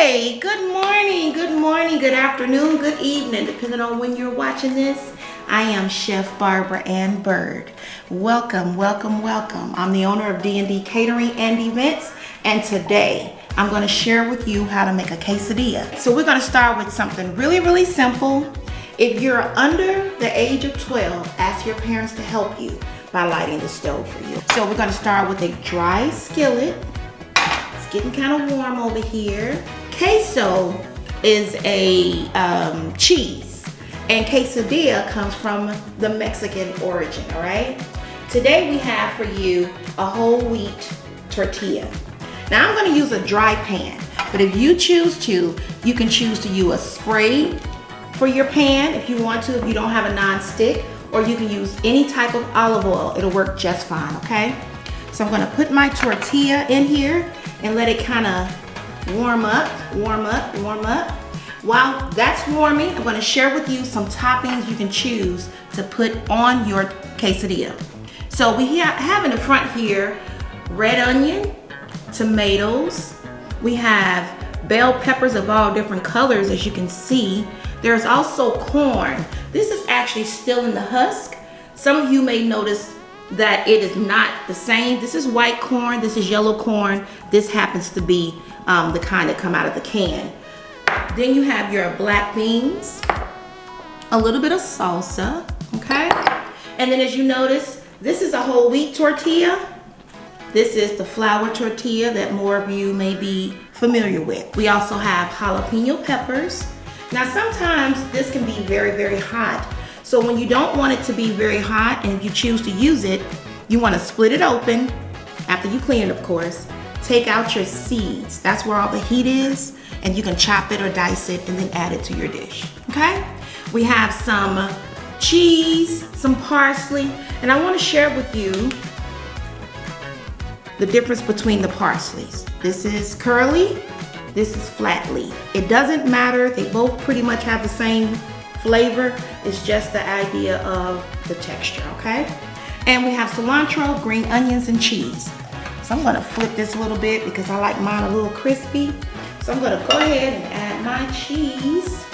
Good morning, good afternoon, good evening, depending on when you're watching this. I am Chef Barbara Ann Bird. Welcome, welcome, welcome. I'm the owner of D&D Catering and Events, and today I'm going to share with you how to make a quesadilla. So we're going to start with something really simple. If you're under the age of 12, ask your parents to help you by lighting the stove for you. So we're going to start with a dry skillet. It's getting kind of warm over here. Queso is a cheese, and quesadilla comes from the Mexican origin, all right? Today we have for you a whole wheat tortilla. Now I'm gonna use a dry pan, but if you choose to, you can choose to use a spray for your pan if you want to, if you don't have a non-stick, or you can use any type of olive oil. It'll work just fine, okay? So I'm gonna put my tortilla in here and let it kind of warm up. While that's warming, I'm gonna share with you some toppings you can choose to put on your quesadilla. So we have in the front here, red onion, tomatoes. We have bell peppers of all different colors, as you can see. There's also corn. This is actually still in the husk. Some of you may notice that it is not the same. This is white corn, this is yellow corn. This happens to be the kind that come out of the can. Then you have your black beans, a little bit of salsa, okay? And then as you notice, this is a whole wheat tortilla. This is the flour tortilla that more of you may be familiar with. We also have jalapeno peppers. Now sometimes this can be very hot. So when you don't want it to be very hot, and if you choose to use it, you want to split it open, after you clean it of course, take out your seeds. That's where all the heat is, and you can chop it or dice it and then add it to your dish, okay? We have some cheese, some parsley, and I want to share with you the difference between the parsleys. This is curly, this is flat leaf. It doesn't matter, they both pretty much have the same flavor. It's just the idea of the texture, okay? And we have cilantro, green onions, and cheese. So I'm gonna flip this a little bit because I like mine a little crispy. So I'm gonna go ahead and add my cheese.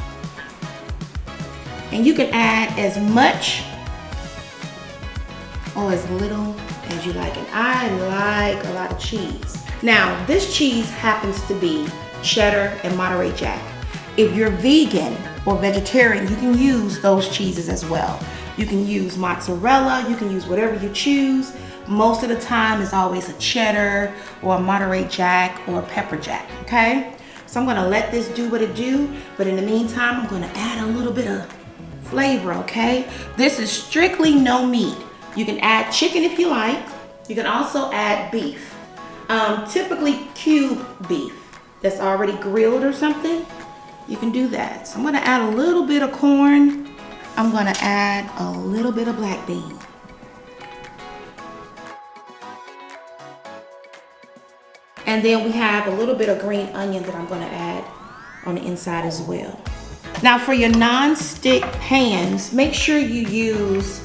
And you can add as much or as little as you like. And I like a lot of cheese. Now, this cheese happens to be cheddar and Monterey Jack. If you're vegan or vegetarian, you can use those cheeses as well. You can use mozzarella, you can use whatever you choose. Most of the time it's always a cheddar or a Monterey Jack or a pepper jack, okay? So I'm gonna let this do what it do, but in the meantime, I'm gonna add a little bit of flavor, okay? This is strictly no meat. You can add chicken if you like. You can also add beef. Typically cube beef that's already grilled or something. You can do that. So I'm gonna add a little bit of corn. I'm gonna add a little bit of black bean. And then we have a little bit of green onion that I'm gonna add on the inside as well. Now for your non-stick pans, make sure you use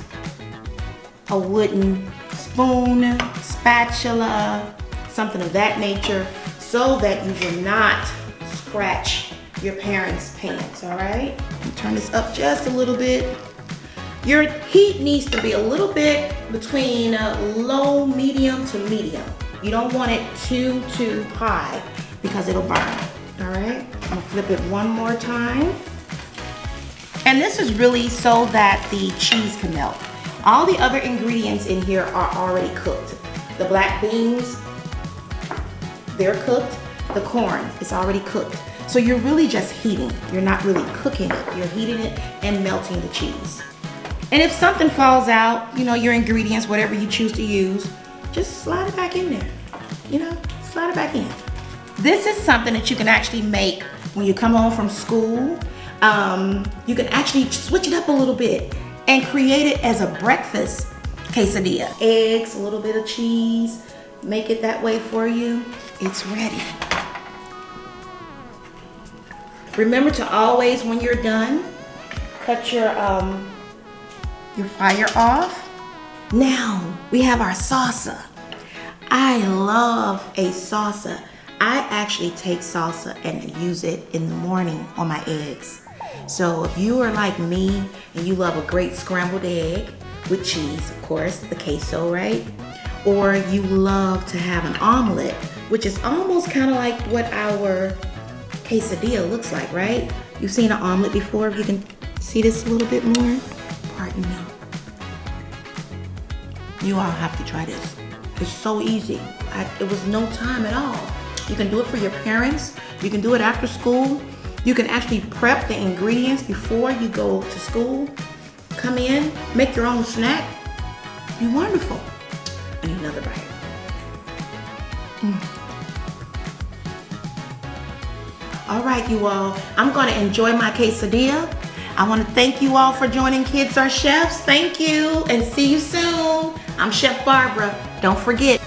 a wooden spoon, spatula, something of that nature, so that you will not scratch your parents' pans, all right? Turn this up just a little bit. Your heat needs to be a little bit between low, medium to medium. You don't want it too high because it'll burn, all right? I'm gonna flip it one more time. And this is really so that the cheese can melt. All the other ingredients in here are already cooked. The black beans, they're cooked. The corn is already cooked. So you're really just heating. You're not really cooking it. You're heating it and melting the cheese. And if something falls out, you know, your ingredients, whatever you choose to use, just slide it back in there. You know, slide it back in. This is something that you can actually make when you come home from school. You can actually switch it up a little bit and create it as a breakfast quesadilla. Eggs, a little bit of cheese, make it that way for you. It's ready. Remember to always, when you're done, cut your fire off. Now we have our salsa. I love a salsa. I actually take salsa and use it in the morning on my eggs. So if you are like me and you love a great scrambled egg with cheese, of course, the queso, right? Or you love to have an omelet, which is almost kind of like what our quesadilla looks like, right? You've seen an omelet before. If you can see this a little bit more, pardon me. You all have to try this. It's so easy. It was no time at all. You can do it for your parents. You can do it after school. You can actually prep the ingredients before you go to school. Come in, make your own snack. Be wonderful. I need another bite. All right, you all. I'm gonna enjoy my quesadilla. I wanna thank you all for joining Kids Are Chefs. Thank you, and see you soon. I'm Chef Barbara. Don't forget.